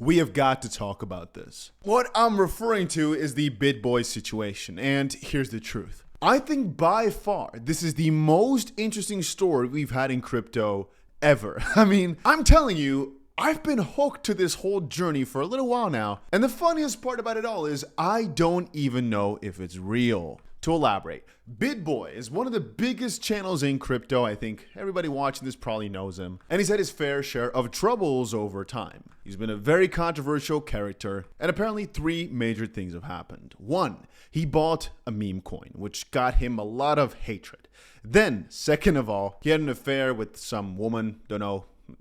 we have got to talk about this. What I'm referring to is the Bitboy situation, and here's the truth. I think by far this is the most interesting story we've had in crypto ever. I mean, I'm telling you, I've been hooked to this whole journey for a little while now, and the funniest part about it all is I don't even know if it's real. To elaborate, Bitboy is one of the biggest channels in crypto. I think everybody watching this probably knows him. And he's had his fair share of troubles over time. He's been a very controversial character, and apparently 3 major things have happened. 1, he bought a meme coin, which got him a lot of hatred. Then, second of all, he had an affair with some woman,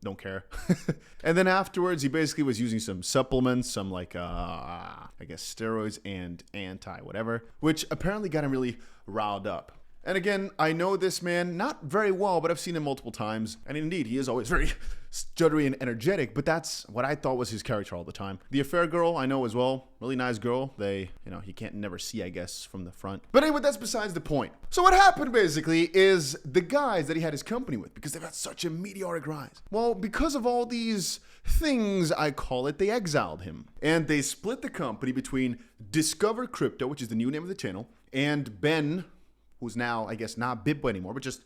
don't care. And then afterwards, he basically was using some supplements, some like, I guess steroids and whatever, which apparently got him really riled up. And again, I know this man not very well, but I've seen him multiple times. And indeed, he is always very stuttery and energetic, but that's what I thought was his character all the time. The affair girl, I know as well. Really nice girl. You can't never see, I guess, from the front. But anyway, that's besides the point. So what happened basically is the guys that he had his company with, because they've had such a meteoric rise. Well, because of all these things, I call it, they exiled him. And they split the company between 𝗕𝗪𝗪𝗧𝗏 Crypto, which is the new name of the channel, and Ben, who's now, I guess, not Bitboy anymore, but just,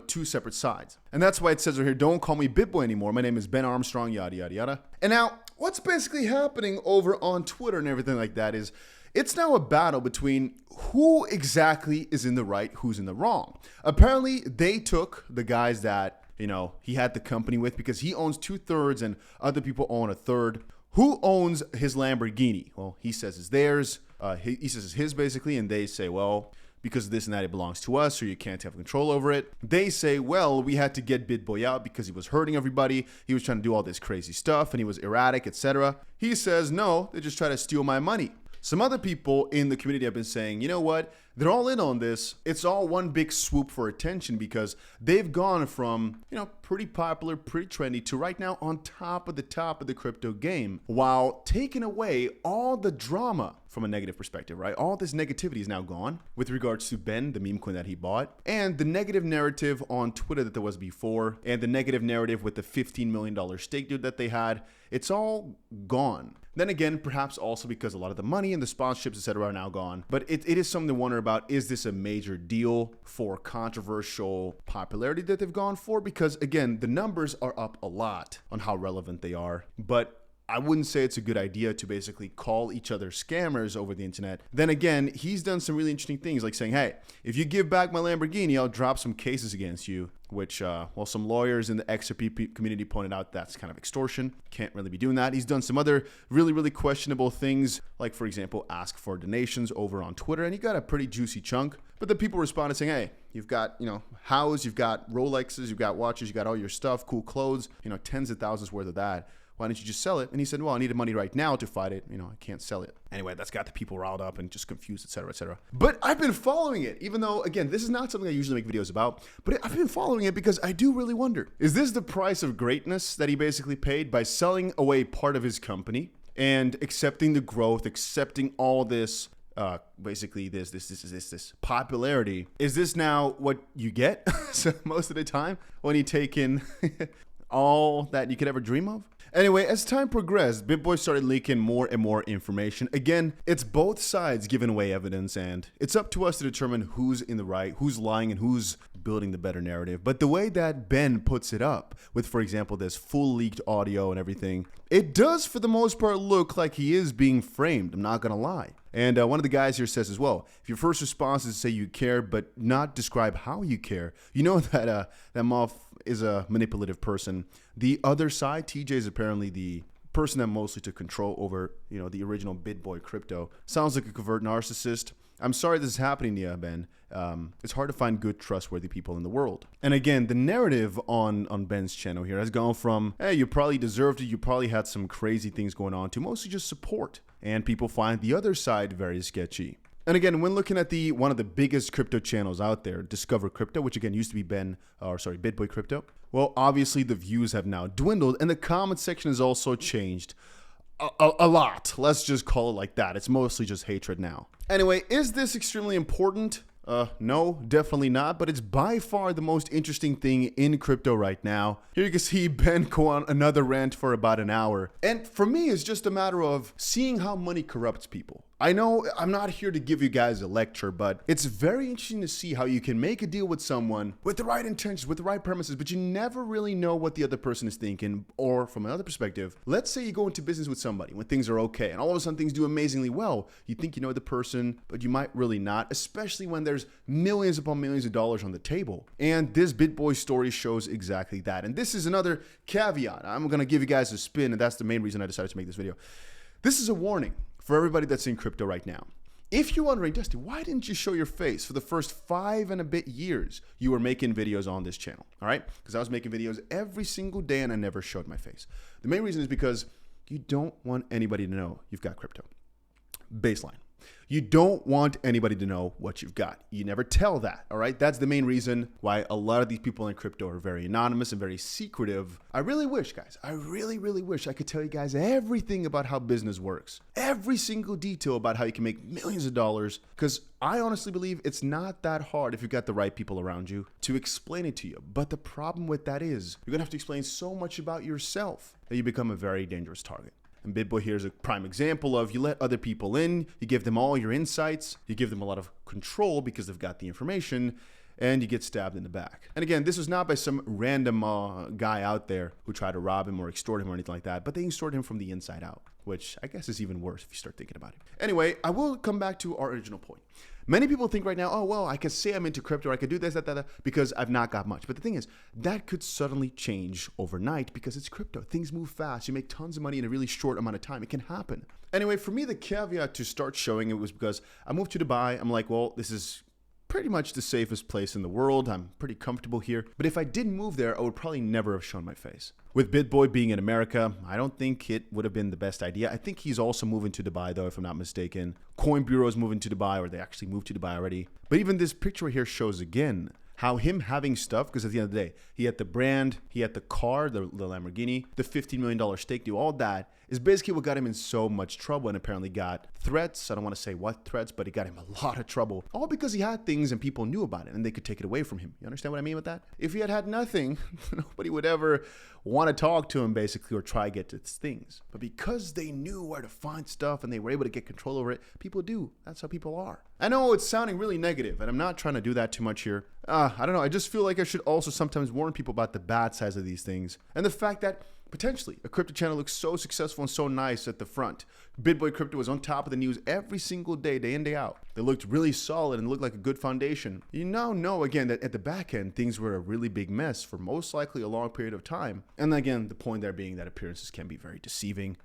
2 separate sides. And that's why it says right here, don't call me Bitboy anymore. My name is Ben Armstrong, yada, yada, yada. And now, what's basically happening over on Twitter and everything like that is, it's now a battle between who exactly is in the right, who's in the wrong. Apparently, they took the guys that, he had the company with, because he owns 2/3 and other people own 1/3. Who owns his Lamborghini? Well, he says it's theirs. He says it's his basically, and they say, well, because of this and that, it belongs to us, so you can't have control over it. They say, well, we had to get Bitboy out because he was hurting everybody. He was trying to do all this crazy stuff, and he was erratic, etc. He says, no, they just try to steal my money. Some other people in the community have been saying, you know what? They're all in on this. It's all one big swoop for attention, because they've gone from, pretty popular, pretty trendy, to right now on top of the crypto game, while taking away all the drama from a negative perspective, right? All this negativity is now gone with regards to Ben, the meme coin that he bought, and the negative narrative on Twitter that there was before, and the negative narrative with the $15 million stake dude that they had. It's all gone. Then again, perhaps also because a lot of the money and the sponsorships, etc., are now gone. But it is something to wonder about. Is this a major deal for controversial popularity that they've gone for? Because again, the numbers are up a lot on how relevant they are. But I wouldn't say it's a good idea to basically call each other scammers over the internet. Then again, he's done some really interesting things, like saying, hey, if you give back my Lamborghini, I'll drop some cases against you, which, some lawyers in the 𝗕𝗓𝗪 community pointed out that's kind of extortion. Can't really be doing that. He's done some other really, really questionable things, like, for example, ask for donations over on Twitter, and he got a pretty juicy chunk. But the people responded saying, hey, you've got, house, you've got Rolexes, you've got watches, you got all your stuff, cool clothes, tens of thousands worth of that. Why don't you just sell it? And he said, well, I needed money right now to fight it. I can't sell it. Anyway, that's got the people riled up and just confused, etc., etc. But I've been following it, even though, again, this is not something I usually make videos about, but I've been following it because I do really wonder, is this the price of greatness that he basically paid by selling away part of his company and accepting the growth, accepting all this, basically this popularity? Is this now what you get so most of the time when you take in all that you could ever dream of? Anyway, as time progressed, Bitboy started leaking more and more information. Again, it's both sides giving away evidence, and it's up to us to determine who's in the right, who's lying, and who's building the better narrative. But the way that Ben puts it up, with, for example, this full leaked audio and everything, it does, for the most part, look like he is being framed. I'm not gonna lie. And one of the guys here says as well, if your first response is to say you care, but not describe how you care, you know that that Moth is a manipulative person. The other side, TJ, is apparently the person that mostly took control over, the original Bitboy Crypto. Sounds like a covert narcissist. I'm sorry this is happening to you, Ben. It's hard to find good, trustworthy people in the world. And again, the narrative on Ben's channel here has gone from, hey, you probably deserved it, you probably had some crazy things going on, to mostly just support. And people find the other side very sketchy. And again, when looking at one of the biggest crypto channels out there, 𝗕𝗪𝗪𝗧𝗏, which again used to be Bitboy Crypto, well, obviously the views have now dwindled, and the comment section has also changed a lot. Let's just call it like that. It's mostly just hatred now. Anyway, is this extremely important? No, definitely not, but it's by far the most interesting thing in crypto right now. Here you can see Ben go on another rant for about an hour. And for me, it's just a matter of seeing how money corrupts people. I know I'm not here to give you guys a lecture, but it's very interesting to see how you can make a deal with someone with the right intentions, with the right premises, but you never really know what the other person is thinking. Or from another perspective, let's say you go into business with somebody when things are okay, and all of a sudden things do amazingly well. You think you know the person, but you might really not, especially when there's millions upon millions of dollars on the table. And this Bitboy story shows exactly that. And this is another caveat. I'm gonna give you guys a spin, and that's the main reason I decided to make this video. This is a warning for everybody that's in crypto right now. If you're wondering, Dusty, why didn't you show your face for the first 5 and a bit years you were making videos on this channel? All right, because I was making videos every single day and I never showed my face. The main reason is because you don't want anybody to know you've got crypto. Baseline. You don't want anybody to know what you've got. You never tell that, all right? That's the main reason why a lot of these people in crypto are very anonymous and very secretive. I really wish, guys, I really wish I could tell you guys everything about how business works. Every single detail about how you can make millions of dollars, because I honestly believe it's not that hard if you've got the right people around you to explain it to you. But the problem with that is you're gonna have to explain so much about yourself that you become a very dangerous target. And Bitboy here is a prime example of you let other people in, you give them all your insights, you give them a lot of control because they've got the information, and you get stabbed in the back. And again, this was not by some random guy out there who tried to rob him or extort him or anything like that, but they extorted him from the inside out, which I guess is even worse if you start thinking about it. Anyway, I will come back to our original point. Many people think right now, oh, well, I could say I'm into crypto, I could do this, that, because I've not got much. But the thing is, that could suddenly change overnight because it's crypto. Things move fast. You make tons of money in a really short amount of time. It can happen. Anyway, for me, the caveat to start showing it was because I moved to Dubai. I'm like, well, this is pretty much the safest place in the world. I'm pretty comfortable here. But if I didn't move there, I would probably never have shown my face. With Bitboy being in America, I don't think it would have been the best idea. I think he's also moving to Dubai, though, if I'm not mistaken. Coin Bureau is moving to Dubai, or they actually moved to Dubai already. But even this picture here shows again how him having stuff, because at the end of the day, he had the brand, he had the car, the Lamborghini, the $15 million stake deal, all that is basically what got him in so much trouble, and apparently got threats. I don't want to say what threats, but it got him a lot of trouble, all because he had things and people knew about it and they could take it away from him. You understand what I mean with that? If he had had nothing, nobody would ever want to talk to him basically or try to get to his things. But because they knew where to find stuff and they were able to get control over it, people do. That's how people are. I know it's sounding really negative, and I'm not trying to do that too much here. I don't know. I just feel like I should also sometimes warn people about the bad sides of these things and the fact that potentially a crypto channel looks so successful and so nice at the front. Bitboy Crypto was on top of the news every single day, day in, day out. They looked really solid and looked like a good foundation. You now know again that at the back end, things were a really big mess for most likely a long period of time. And again, the point there being that appearances can be very deceiving.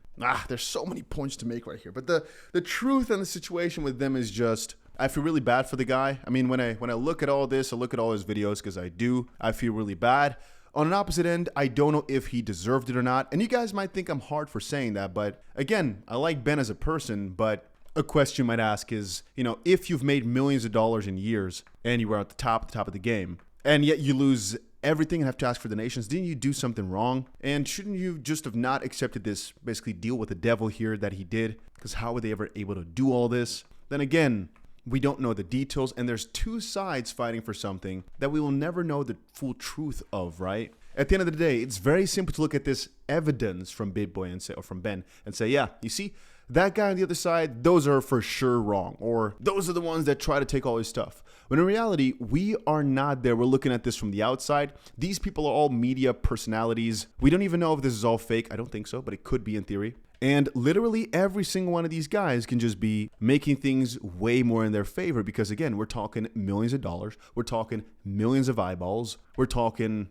There's so many points to make right here. But the truth and the situation with them is just, I feel really bad for the guy. I mean, when I look at all this, I look at all his videos, because I feel really bad. On an opposite end, I don't know if he deserved it or not. And you guys might think I'm hard for saying that, but again, I like Ben as a person, but a question you might ask is, if you've made millions of dollars in years and you were at the top of the game, and yet you lose everything and have to ask for donations, didn't you do something wrong? And shouldn't you just have not accepted this basically deal with the devil here that he did? Because how were they ever able to do all this? Then again, we don't know the details, and there's two sides fighting for something that we will never know the full truth of, right? At the end of the day, it's very simple to look at this evidence from Bitboy and say, or from Ben, and say, yeah, you see, that guy on the other side, those are for sure wrong, or those are the ones that try to take all his stuff. When in reality, we are not there. We're looking at this from the outside. These people are all media personalities. We don't even know if this is all fake. I don't think so, but it could be in theory. And literally every single one of these guys can just be making things way more in their favor because, again, we're talking millions of dollars. We're talking millions of eyeballs. We're talking,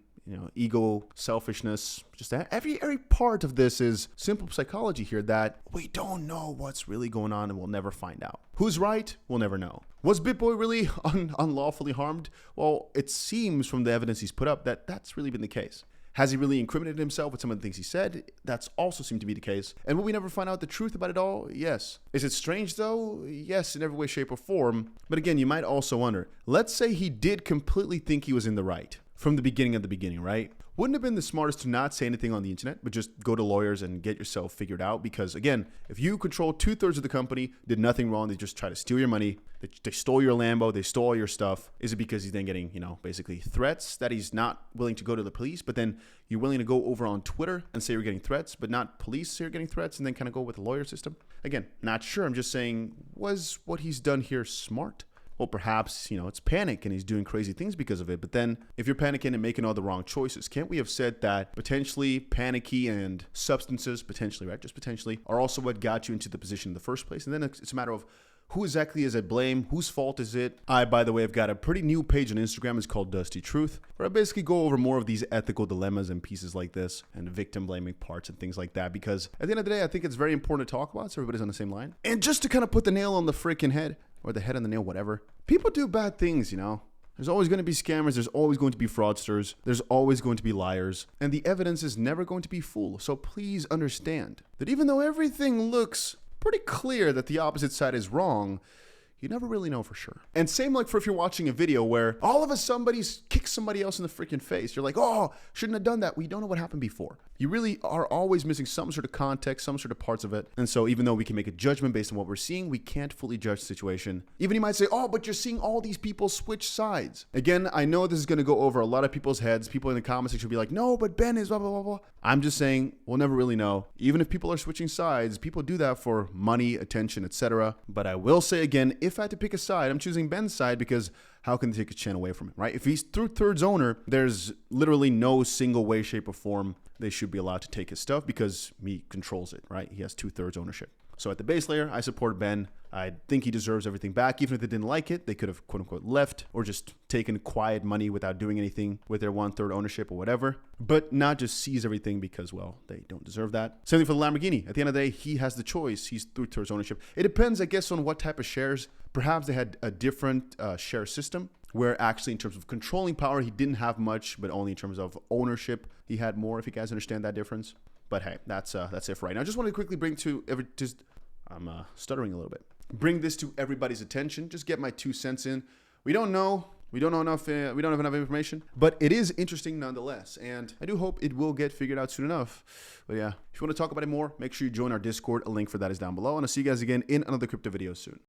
ego, selfishness. Just every part of this is simple psychology here that we don't know what's really going on and we'll never find out. Who's right? We'll never know. Was Bitboy really unlawfully harmed? Well, it seems from the evidence he's put up that that's really been the case. Has he really incriminated himself with some of the things he said? That's also seemed to be the case. And will we never find out the truth about it all? Yes. Is it strange though? Yes, in every way, shape, or form. But again, you might also wonder, let's say he did completely think he was in the right from the beginning of the beginning, right? wouldn't have been the smartest to not say anything on the internet, but just go to lawyers and get yourself figured out? Because again, if you control 2/3 of the company, did nothing wrong, they just try to steal your money, they stole your Lambo, they stole all your stuff, is it because he's then getting, basically threats that he's not willing to go to the police, but then you're willing to go over on Twitter and say you're getting threats, but not police say you're getting threats, and then kind of go with the lawyer system? Again, not sure. I'm just saying, was what he's done here smart? Well, perhaps, it's panic and he's doing crazy things because of it. But then if you're panicking and making all the wrong choices, can't we have said that potentially panicky and substances, potentially, right? Just potentially, are also what got you into the position in the first place? And then it's a matter of who exactly is at blame? Whose fault is it? I, by the way, have got a pretty new page on Instagram. It's called Dusty Truth, where I basically go over more of these ethical dilemmas and pieces like this and victim blaming parts and things like that. Because at the end of the day, I think it's very important to talk about so everybody's on the same line. And just to kind of put the nail on the freaking head, or the head on the nail, whatever. People do bad things, There's always going to be scammers. There's always going to be fraudsters. There's always going to be liars. And the evidence is never going to be full. So please understand that even though everything looks pretty clear that the opposite side is wrong, you never really know for sure. And same like for if you're watching a video where all of a sudden somebody kicks somebody else in the freaking face. You're like, oh, shouldn't have done that. We don't know what happened before. You really are always missing some sort of context, some sort of parts of it. And so even though we can make a judgment based on what we're seeing, we can't fully judge the situation. Even you might say, oh, but you're seeing all these people switch sides. Again, I know this is going to go over a lot of people's heads. People in the comment section will be like, no, but Ben is blah, blah, blah, blah. I'm just saying, we'll never really know. Even if people are switching sides, people do that for money, attention, etc. But I will say again, if I had to pick a side, I'm choosing Ben's side because how can they take his channel away from him, right? If he's through thirds owner, there's literally no single way, shape, or form they should be allowed to take his stuff because he controls it, right? He has 2/3 ownership. So at the base layer, I support Ben. I think he deserves everything back. Even if they didn't like it, they could have quote unquote left or just taken quiet money without doing anything with their 1/3 ownership or whatever, but not just seize everything because, well, they don't deserve that. Same thing for the Lamborghini. At the end of the day, he has the choice. He's 2/3 ownership. It depends, I guess, on what type of shares. Perhaps they had a different share system where actually in terms of controlling power, he didn't have much, but only in terms of ownership, he had more, if you guys understand that difference. But hey, that's it for right now. I just wanted to quickly bring to I'm stuttering a little bit. Bring this to everybody's attention. Just get my 2 cents in. We don't know. We don't know enough. We don't have enough information, but it is interesting nonetheless. And I do hope it will get figured out soon enough. But yeah, if you want to talk about it more, make sure you join our Discord. A link for that is down below. And I'll see you guys again in another crypto video soon.